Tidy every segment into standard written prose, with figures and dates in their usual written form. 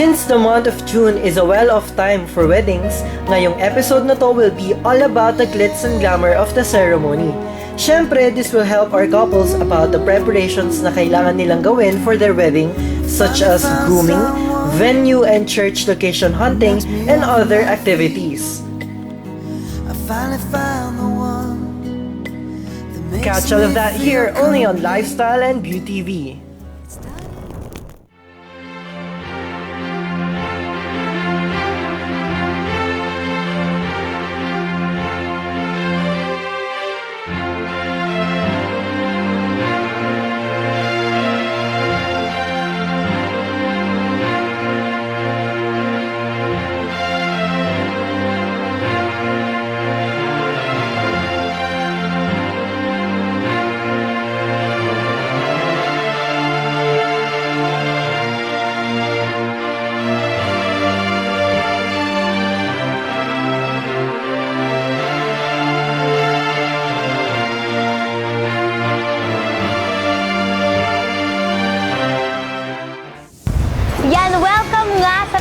Since the month of June is a well-off time for weddings, ngayong episode na to will be all about the glitz and glamour of the ceremony. Syempre, this will help our couples about the preparations na kailangan nilang gawin for their wedding, such as grooming, venue and church location hunting, and other activities. Catch all of that here only on Lifestyle and Beauty TV.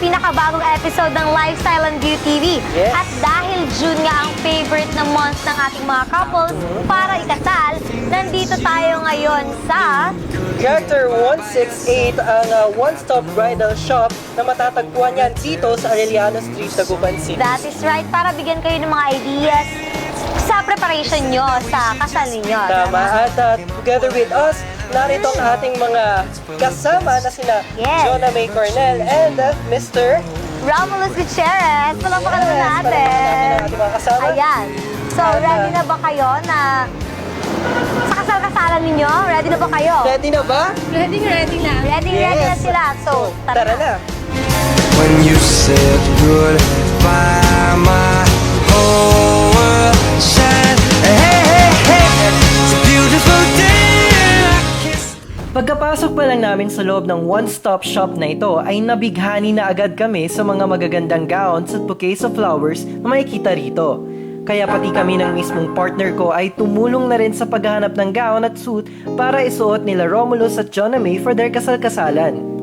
Pinakabagong episode ng Lifestyle and Beauty TV. Yes. At dahil June nga ang favorite na month ng ating mga couples, para ikasal, nandito tayo ngayon sa Character 168 ang one-stop bridal shop na matatagpuan yan dito sa Arellano Street, Dagupan City. That is right, para bigyan kayo ng mga ideas sa preparation nyo sa kasal ninyo. Tama. At together with us, narito ang ating mga kasama na sina Yes. Jonah May Cornell and Mr. Romulus Gutierrez, palakpakan naman Palakpakan natin natin. ang ating mga kasama. Ayan. So, ready na ba kayo na sa kasal-kasalan ninyo? Ready na ba kayo? Ready na ba? Ready na. Ready Yes. na sila. So, Tara na. When you said goodbye, my whole world shined. Hey, hey, hey, it's a beautiful day. I kissed. Pagkapasok pa lang namin sa loob ng one-stop shop na ito ay nabighani na agad kami sa mga magagandang gowns at bouquets of flowers na makikita rito. Kaya pati kami ng mismong partner ko ay tumulong na rin sa paghahanap ng gown at suit para isuot nila Romulus at Jonah May for their kasal-kasalan.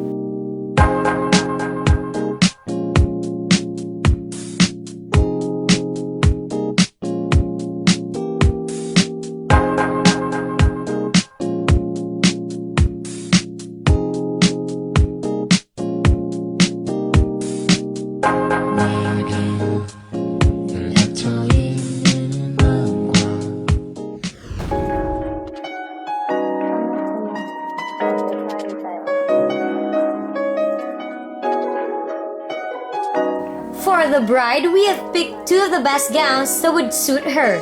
for the bride, we have picked two of the best gowns that would suit her.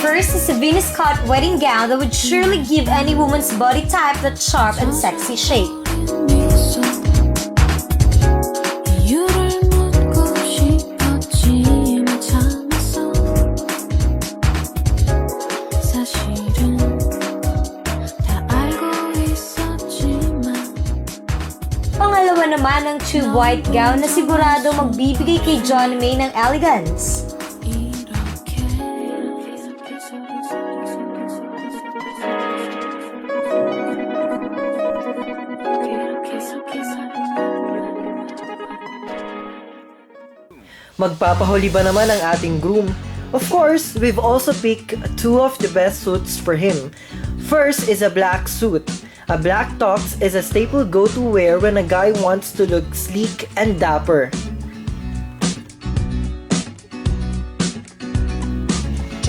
First is a Venus cut wedding gown that would surely give any woman's body type that sharp and sexy shape. Pangalawa naman ang tube white gown na sigurado magbibigay kay Jonah May ng elegance. Magpapahuli ba naman ang ating groom? Of course, we've also picked two of the best suits for him. First is a black suit. A black tux is a staple go-to wear when a guy wants to look sleek and dapper.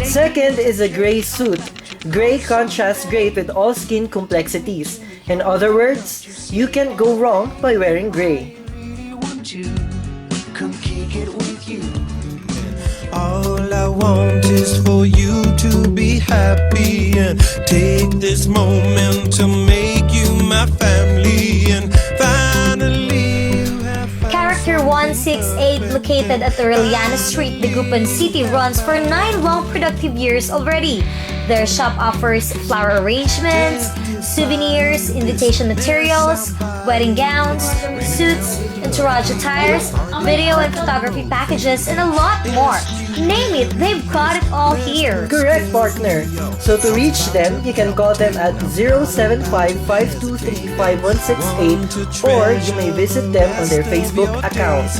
Second is a gray suit. Gray contrasts great with all skin complexities. In other words, you can't go wrong by wearing gray. All I want is for you to be happy and take this moment to make you my family and finally you have found Character 168, located at Arellano Street, Dagupan City, runs for 9 long productive years already. Their shop offers flower arrangements, souvenirs, invitation materials, wedding gowns, suits, entourage attires, video and photography packages, and a lot more. Name it, they've got it all here. Correct, partner. So to reach them, you can call them at 075-523-5168 or you may visit them on their Facebook account.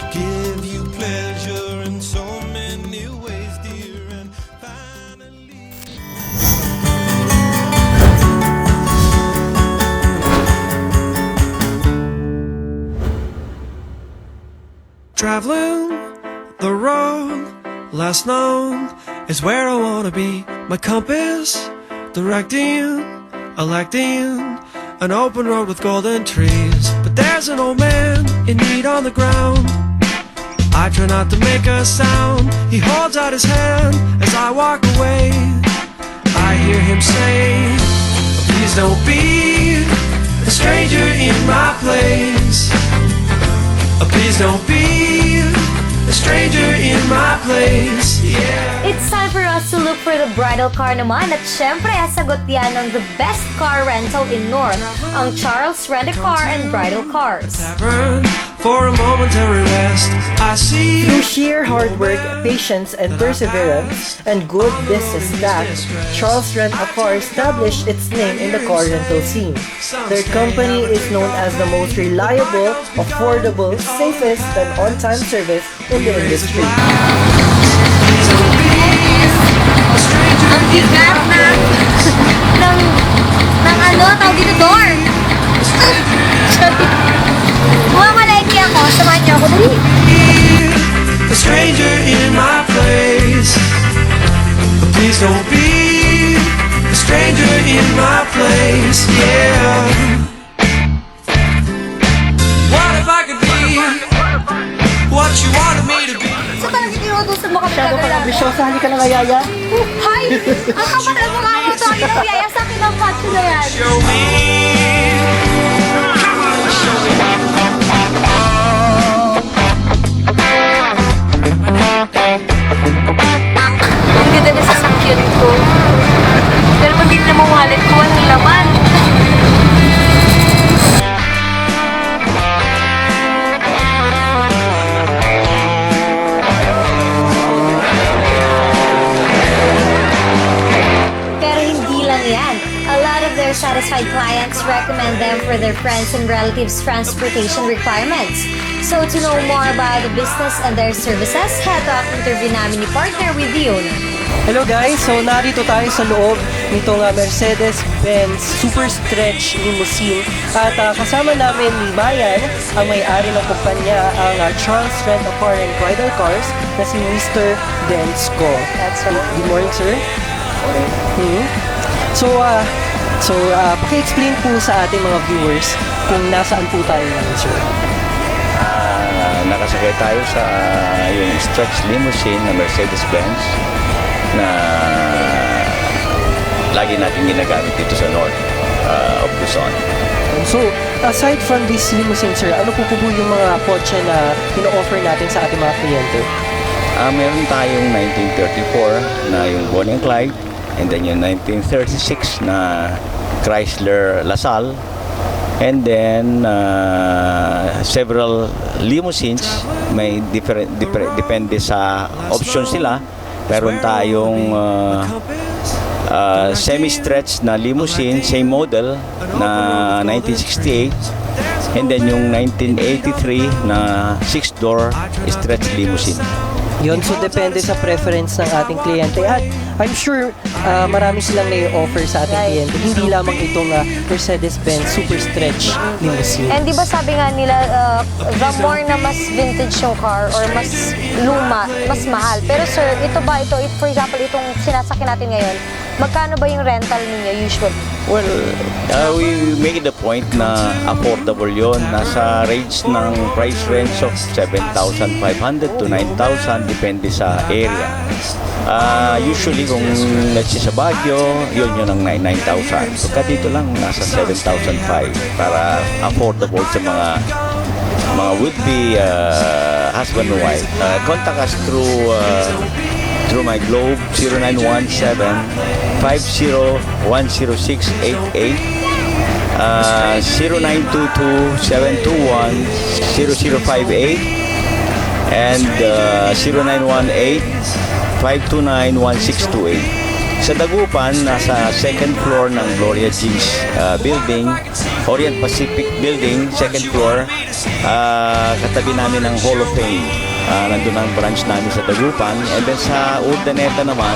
Give you pleasure in so many ways, dear, and finally. Traveling the road less known is where I wanna be. My compass directing, electing an open road with golden trees. But there's an old man in need on the ground. I try not to make a sound. He holds out his hand as I walk away. I hear him say, please don't be a stranger in my place. Please don't be a stranger in my place, yeah. It's time for us to look for the bridal car naman at syempre sagot yan ng the best car rental in North, ang Charles Rent-A-Car and Bridal Cars. Tavern for a momentary rest. I see Through sheer hard work, patience, and perseverance, and good business tact, Charles Rent-A-Car established its name in the car rental scene. Their company is known as the most reliable, affordable, safest, and on-time service in the industry. Ang bigat ng ano, tawag dito, door. Bumamalengke ako, samahan niyo ako, dali. a stranger in my place. Please don't be a stranger in my place, yeah. What if I could be what you wanted me to be? So talaga tinutusan mo kami Masyado ka kagala. ambisyosa, halika na nga, Yaya. Hi! Ang kapal ng mukha mo, so akin ang yaya sa akin ang patso na yan. Show me. Ang ganda na sasakyan ko. Pero pag tignan mo wallet ko, walang laman. Pero hindi lang yan. A lot of their satisfied clients recommend them for their friends and relatives' transportation requirements. So to know more about the business and their services, head up interview namin ni partner with the owner. Hello guys, so narito tayo sa loob nitong Mercedes-Benz Super Stretch Limousine at kasama namin ni Mayan, ang may-ari ng kumpanya, ang Charles Rent-A-Car and Bridal Cars na si Mr. Densco. That's right. Good morning, sir. Hmm. So, paki-explain po sa ating mga viewers kung nasaan po tayo ngayon, sir. Nakasakay tayo sa yung stretch limousine na Mercedes-Benz na lagi natin ginagamit dito sa north of Luzon. So, aside from this limousine, sir, ano po yung mga kotse na ino-offer natin sa ating mga kliyente? Meron tayong 1934 na yung Bonnie and Clyde, and then yung 1936 na Chrysler LaSalle, and then several limousines. May depende sa options nila. Meron tayong semi-stretch na limousine, same model na 1968, and then yung 1983 na 6-door stretch limousine. Yun, so depende sa preference ng ating kliyente at I'm sure marami silang na-offer sa ating kliyente. Hindi lamang itong Mercedes-Benz Super Stretch Limousine. And di ba sabi nga nila, the more na mas vintage yung car or mas luma, mas mahal. Pero sir, ito ba, if for example, itong sinasakyan natin ngayon, magkano ba yung rental ninyo usually? Well, we make it a point na affordable yon. Nasa range ng price range of 7,500 to 9,000 depende sa area. Usually kung let's say sa Baguio, yun ang 9,000. Pagka dito lang, nasa 7,500 para affordable sa mga would-be husband and wife. Contact us through through my Globe 0917-5010688, 0922-721-0058, and 0918-529-1628. Sa Dagupan, nasa second floor ng Gloria Jeans building, Orient Pacific Building, second floor, katabi namin ng Hall of Fame. Nandun ang branch namin sa Dagupan. And then sa Urdaneta naman,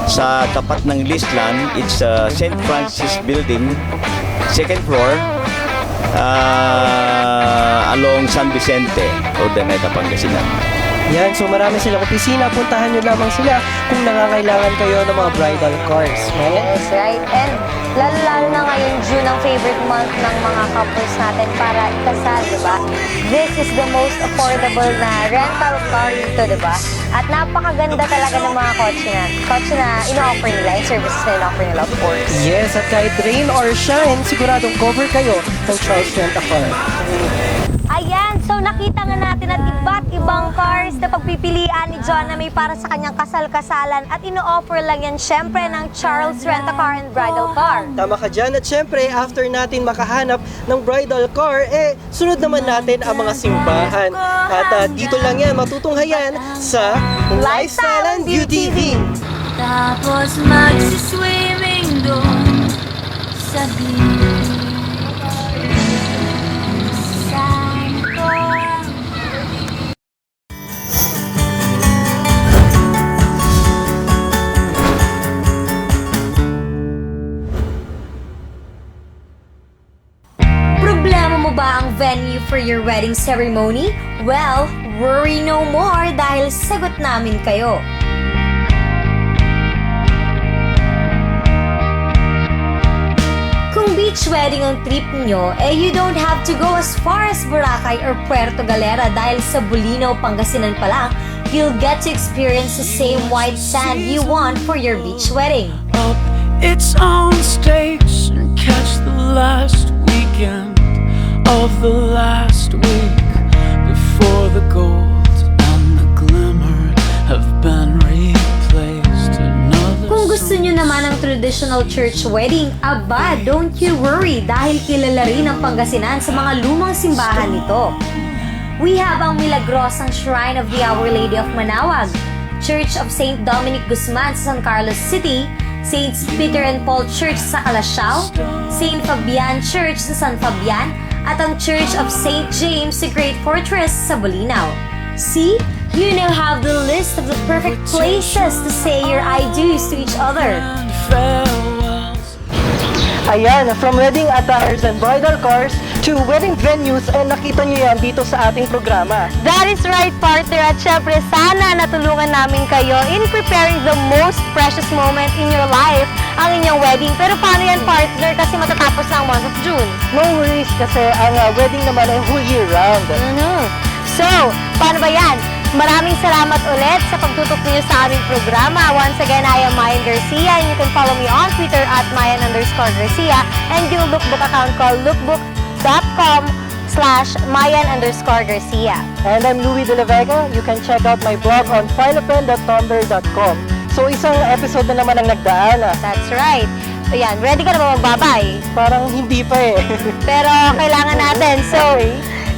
sa tapat ng Listland, it's St. Francis Building, second floor, along San Vicente, Urdaneta, Pangasinan. Yan, so marami silang opisina. Puntahan nyo lamang sila kung nangangailangan kayo ng mga bridal cars. Maya? Yes, right. And lalo na ngayon, June, ang favorite month ng mga couples natin para ikasal, di ba? This is the most affordable na rental car dito, di ba? At napakaganda talaga ng mga kotse na ino-offer nila, yung services na ino-offer nila, of course. Yes, at kahit rain or shine, siguradong cover kayo ng Charles Rent-A-Car. Ayan, so nakita nga natin at iba't ibang cars na pagpipilian ni John na may para sa kanyang kasal-kasalan at ino-offer lang yan syempre ng Charles Rent-A-Car and Bridal Car. Tama ka dyan. At syempre, after natin makahanap ng bridal car, sunod naman natin ang mga simbahan. At dito lang yan, matutunghayan sa Lifestyle and Beauty TV. Tapos magsiswimming doon sa beach. Problema mo ba ang venue for your wedding ceremony? Well, worry no more dahil sagot namin kayo. Kung beach wedding ang trip nyo, you don't have to go as far as Boracay or Puerto Galera dahil sa Bulinaw, Pangasinan pa lang, you'll get to experience the same white sand you want for your beach wedding. Up its own stage and catch the last weekend of the last week before the gold and the glimmer have been replaced. Kung gusto nyo naman ang traditional church wedding, aba, don't you worry dahil kilala rin ang Pangasinan sa mga lumang simbahan nito. We have ang Milagrosang Shrine of the Our Lady of Manaoag, Church of St. Dominic Guzman sa San Carlos City, St. Peter and Paul Church sa Calasiao, St. Fabian Church sa San Fabian, at ang Church of St. James sa Great Fortress sa Bulinaw. See? You now have the list of the perfect places to say your I do's to each other. Ayan, from wedding attires and bridal cars to wedding venues, nakita nyo yan dito sa ating programa. That is right, partner. At syempre, sana natulungan namin kayo in preparing the most precious moment in your life, ang inyong wedding. Pero paano yan, partner? Kasi matatapos na ang month of June. No worries kasi ang wedding naman ay whole year round. So, paano ba yan? Maraming salamat ulit sa pagtutok niyo sa aming programa. Once again, I am Mayan Garcia and you can follow me on Twitter at Mayan_Garcia and yung lookbook account ko, lookbook.com/Mayan_Garcia. And I'm Louie De La Vega. You can check out my blog on fileopen.tumblr.com. So, isang episode na naman ang nagdaan. That's right. Ayan, ready ka na ba magbabay? Parang hindi pa Pero kailangan natin. So,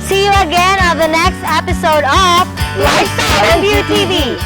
see you again on the next episode of Lifestyle and Beauty TV.